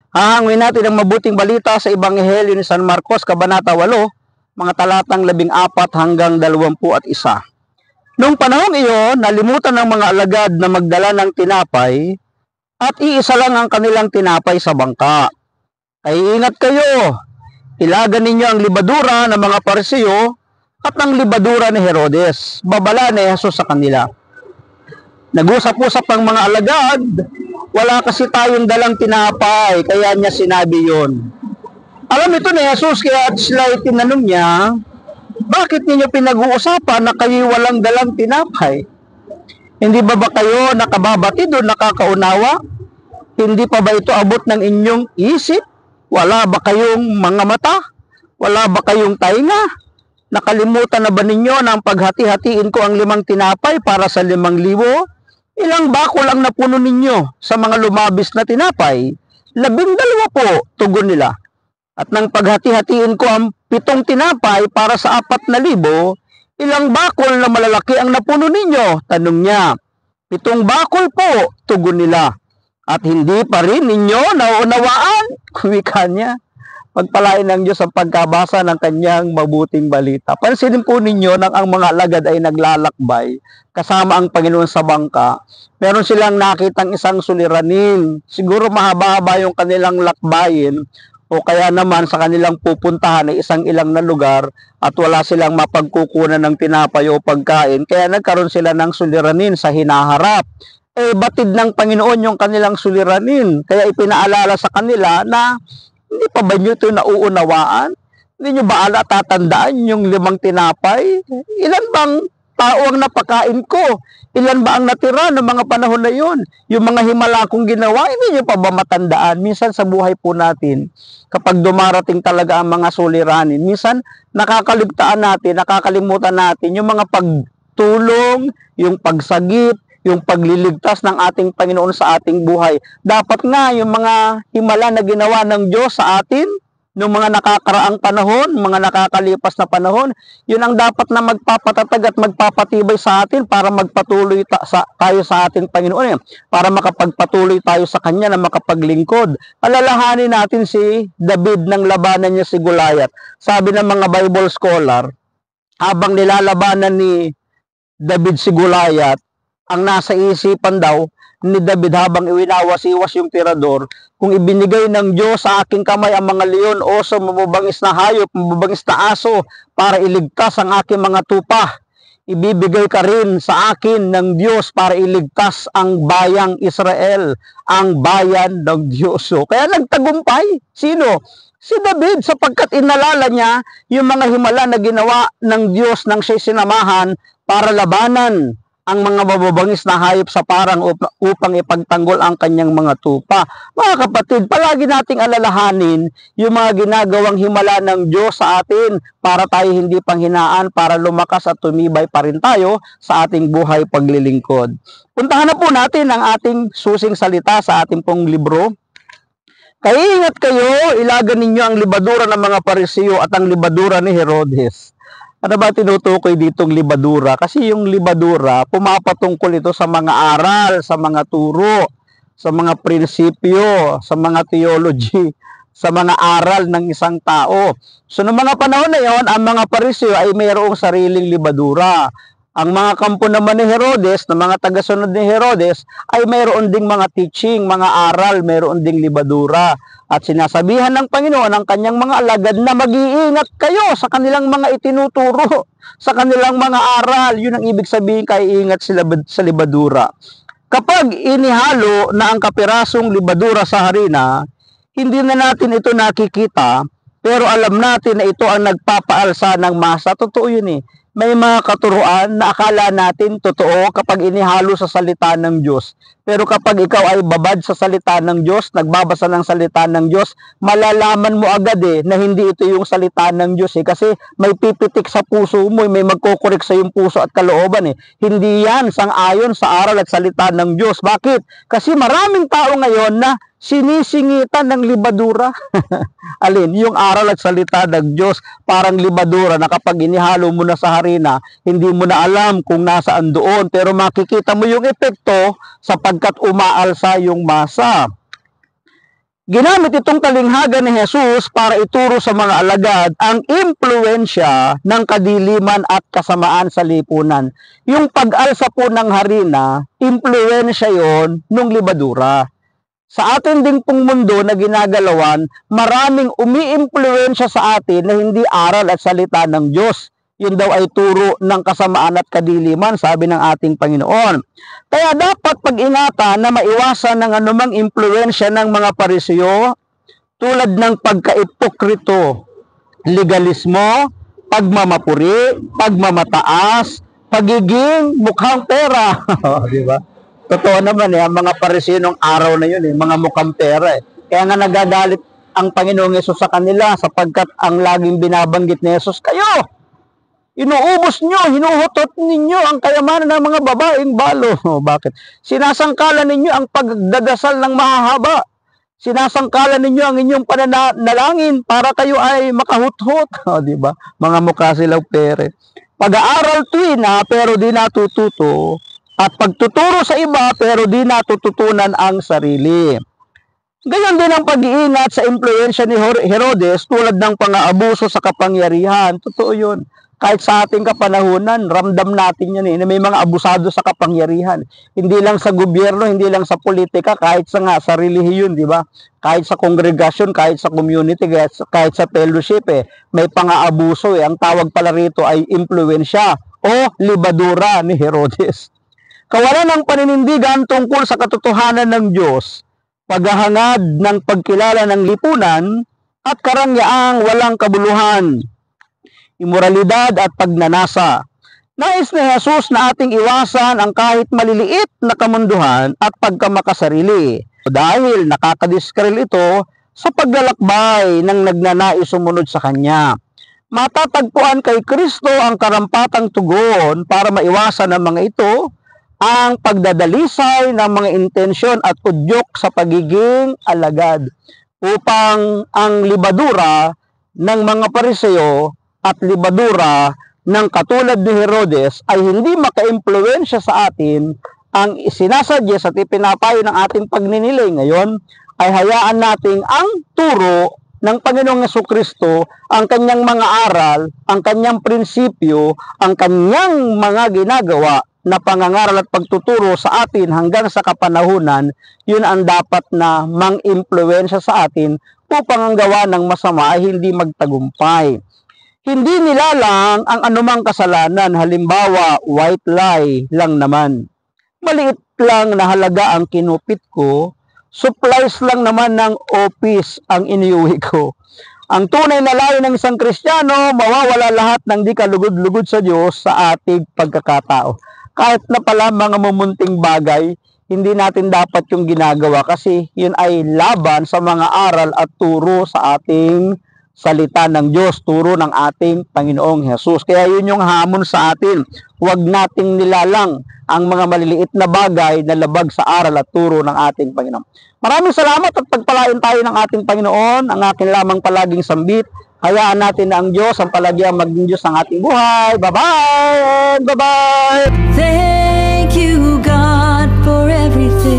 Hahanguin natin ang mabuting balita sa Ebanghelyo ni San Marcos, Kabanata 8, mga talatang 14 hanggang 21. Noong panahong iyon, nalimutan ng mga alagad na magdala ng tinapay at iisa lang ang kanilang tinapay sa bangka. Ay ingat kayo, ilagan ninyo ang libadura ng mga Pariseo at ang libadura ni Herodes. Babala ni Jesus sa kanila. Nag-usap-usap ang mga alagad, wala kasi tayong dalang tinapay, kaya niya sinabi yon. Alam ito ni Jesus, kaya sila tinanong niya, bakit ninyo pinag-uusapan na kayo walang dalang tinapay? Hindi ba kayo nakababatid o nakakaunawa? Hindi pa ba ito abot ng inyong isip? Wala ba kayong mga mata? Wala ba kayong tainga? Nakalimutan na ba ninyo na ang paghati-hatiin ko ang 5 tinapay para sa 5,000? Ilang bakol ang napuno ninyo sa mga lumabis na tinapay? 12 po, tugon nila. At nang paghati-hatiin ko ang 7 tinapay para sa 4,000, ilang bakol na malalaki ang napuno ninyo? Tanong niya. 7 bakol po, tugon nila. At hindi pa rin ninyo nauunawaan? Wika niya. Pagpalain ng Diyos ang pagkabasa ng kanyang mabuting balita. Pansinin po ninyo nang ang mga alagad ay naglalakbay kasama ang Panginoon sa bangka. Meron silang nakitang isang suliranin. Siguro mahaba-haba yung kanilang lakbayin o kaya naman sa kanilang pupuntahan ay isang ilang na lugar at wala silang mapagkukunan ng tinapay o pagkain. Kaya nagkaroon sila ng suliranin sa hinaharap. Batid ng Panginoon yung kanilang suliranin. Kaya ipinaalala sa kanila na hindi pa ba nyo ito nauunawaan? Hindi nyo ba tatandaan yung 5 tinapay? Ilan bang tao ang napakain ko? Ilan ba ang natira ng mga panahon na yun? Yung mga himala kong ginawa, hindi nyo pa ba matandaan? Minsan sa buhay po natin, kapag dumarating talaga ang mga suliranin, minsan nakakaligtaan natin, nakakalimutan natin yung mga pagtulong, yung pagsagip, yung pagliligtas ng ating Panginoon sa ating buhay. Dapat nga yung mga himala na ginawa ng Diyos sa atin, noong mga nakakaraang panahon, mga nakakalipas na panahon, yun ang dapat na magpapatatag at magpapatibay sa atin para magpatuloy tayo sa ating Panginoon. Para makapagpatuloy tayo sa Kanya na makapaglingkod. Alalahanin natin si David nang labanan niya si Goliath. Sabi ng mga Bible scholar, habang nilalabanan ni David si Goliath, ang nasa isipan daw ni David habang iwinawas-iwas yung tirador, kung ibinigay ng Diyos sa aking kamay ang mga leon, oso, mababangis na hayop, mababangis na aso, para iligtas ang aking mga tupa, ibibigay ka rin sa akin ng Diyos para iligtas ang bayang Israel, ang bayan ng Diyos. So, kaya nagtagumpay. Sino? Si David, sapagkat inalala niya yung mga himala na ginawa ng Diyos nang siya'y sinamahan para labanan ang mga mababangis na hayop sa parang upang ipagtanggol ang kanyang mga tupa. Mga kapatid, palagi nating alalahanin yung mga ginagawang himala ng Diyos sa atin para tayo hindi panghinaan, para lumakas at tumibay pa rin tayo sa ating buhay paglilingkod. Puntahan na po natin ang ating susing salita sa ating pong libro. Kaya ingat kayo, ilagan ninyo ang libadura ng mga Pariseo at ang libadura ni Herodes. Ano ba tinutukoy ditong libadura? Kasi yung libadura, pumapatungkol ito sa mga aral, sa mga turo, sa mga prinsipyo, sa mga theology, sa mga aral ng isang tao. So, noong mga panahon na yon, ang mga Pariseo ay mayroong sariling libadura. Ang mga kampo naman ni Herodes, ng mga tagasunod ni Herodes, ay mayroon ding mga teaching, mga aral, mayroon ding libadura. At sinasabihan ng Panginoon ang kanyang mga alagad na mag-iingat kayo sa kanilang mga itinuturo, sa kanilang mga aral. Yun ang ibig sabihin, kaiingat sila sa libadura. Kapag inihalo na ang kapirasong libadura sa harina, hindi na natin ito nakikita, pero alam natin na ito ang nagpapaalsa ng masa. Totoo yun eh. May mga katuruan na akala natin totoo kapag inihalo sa salita ng Diyos. Pero kapag ikaw ay babad sa salita ng Diyos, nagbabasa ng salita ng Diyos, malalaman mo agad na hindi ito yung salita ng Diyos kasi may pipitik sa puso mo, may magkukorek sa yung puso at kalooban Hindi yan sang-ayon sa aral at salita ng Diyos. Bakit? Kasi maraming tao ngayon na sinisingitan ng libadura. Alin? Yung aral at salita ng Diyos, parang libadura na kapag inihalo mo na sa harina, hindi mo na alam kung nasaan doon. Pero makikita mo yung epekto sapagkat umaalsa yung masa. Ginamit itong talinghaga ni Jesus para ituro sa mga alagad ang impluensya ng kadiliman at kasamaan sa lipunan. Yung pag-alsa po ng harina, impluensya yon ng libadura. Sa atin din pong mundo na ginagalawan, maraming umi-impluensya sa atin na hindi aral at salita ng Diyos. Yun daw ay turo ng kasamaan at kadiliman, sabi ng ating Panginoon. Kaya dapat pag-ingatan na maiwasan ng anumang impluensya ng mga Pariseo tulad ng pagka-ipokrito, legalismo, pagmamapuri, pagmamataas, pagiging mukhang pera. Di ba? Totoo naman ang mga Pariseo nung araw na yun, mga mukhang pera. Kaya nga nagagalit ang Panginoong Yesus sa kanila sapagkat ang laging binabanggit ni Jesus, kayo! Inuubos nyo, hinuhutot ninyo ang kayamanan ng mga babaeng balo. Bakit? Sinasangkalan ninyo ang pagdadasal ng mahahaba. Sinasangkalan ninyo ang inyong pananalangin para kayo ay makahuthot. Di ba? Mga mukha silang pere. Pag-aaral tuwina pero di natututo. At pagtuturo sa iba pero di natututunan ang sarili. Gayon din ang pag-iingat sa impluensya ni Herodes tulad ng pang-aabuso sa kapangyarihan. Totoo yun. Kahit sa ating kapanahunan, ramdam natin yan na may mga abusado sa kapangyarihan. Hindi lang sa gobyerno, hindi lang sa politika, kahit sa relihiyon, di ba? Kahit sa kongregasyon, kahit sa community, kahit sa fellowship, may pang-aabuso. Ang tawag pala rito ay impluensya o libadura ni Herodes. Kawalan ng paninindigan tungkol sa katotohanan ng Diyos, paghahangad ng pagkilala ng lipunan, at karangyaang walang kabuluhan, imoralidad at pagnanasa. Nais ni Jesus na ating iwasan ang kahit maliliit na kamunduhan at pagkamakasarili dahil nakakadiskril ito sa paglalakbay ng nagnanais sumunod sa Kanya. Matatagpuan kay Kristo ang karampatang tugon para maiwasan ang mga ito, ang pagdadalisay ng mga intensyon at udyok sa pagiging alagad, upang ang libadura ng mga Pariseo at libadura ng katulad ni Herodes ay hindi maka-impluensya sa atin. Ang sinasadya at ipinapayo ng ating pagniniling ngayon ay hayaan nating ang turo ng Panginoong Jesucristo, ang kanyang mga aral, ang kanyang prinsipyo, ang kanyang mga ginagawa na pangangaral at pagtuturo sa atin hanggang sa kapanahunan, yun ang dapat na mang-impluensya sa atin upang ang gawa ng masama ay hindi magtagumpay. Hindi nilalang ang anumang kasalanan, halimbawa white lie lang naman. Maliit lang na halaga ang kinupit ko, supplies lang naman ng office ang iniuwi ko. Ang tunay na layo ng isang Kristiyano, mawawala lahat ng di kalugod-lugod sa Diyos sa ating pagkakatao. Kahit na pala mga mumunting bagay, hindi natin dapat yung ginagawa kasi yun ay laban sa mga aral at turo sa ating salita ng Diyos, turo ng ating Panginoong Jesus. Kaya yun yung hamon sa atin. Huwag nating nilalang ang mga maliliit na bagay na labag sa aral at turo ng ating Panginoon. Maraming salamat at pagpalain tayo ng ating Panginoon. Ang akin lamang palaging sambit, hayaan natin na ang Diyos ang palagiang maging Diyos ng ating buhay. Bye-bye! Bye-bye! Thank you, God, for everything.